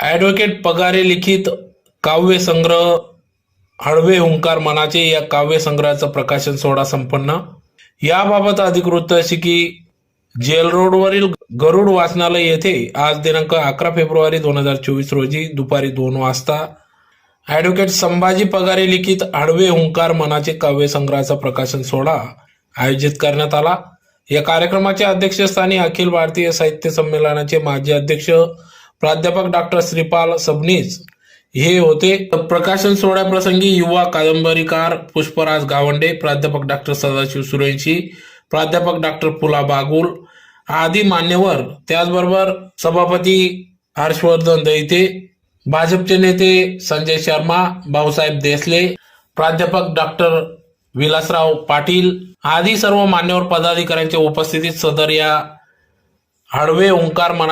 Advocate Pagare लिखित काव्य संग्रह हळवे हुंकार मनाचे या काव्य संग्रहाचं प्रकाशन सोहळा संपन्न. याबाबत अधिक वृत्त अशी की जेल रोडवरील गरुड वाचनालय येथे आज दिनांक 11 फेब्रुवारी 2024 रोजी दुपारी 2 वाजता ॲडव्होकेट संभाजी पगारे लिखित हळवे हुंकार मनाचे काव्य संग्रहाचा प्रकाशन सोहळा आयोजित करण्यात आला. या कार्यक्रमाच्या अध्यक्षस्थानी अखिल भारतीय साहित्य संमेलनाचे माजी अध्यक्ष प्राध्यापक डॉक्टर श्रीपाल सबनीस हे होते. प्रकाशन सोहळ्याप्रसंगी युवा कादंबरीकार पुष्पराज गावंडे, प्राध्यापक डॉक्टर सदाशिव सुरेंशी, प्राध्यापक डॉक्टर पुला बागुल आदी मान्यवर, त्याचबरोबर सभापती हर्षवर्धन दैते, भाजपचे नेते संजय शर्मा, भाऊसाहेब देसले, प्राध्यापक डॉक्टर विलासराव पाटील आदी सर्व मान्यवर पदाधिकाऱ्यांच्या उपस्थितीत सदर या हळवे ओंकार मना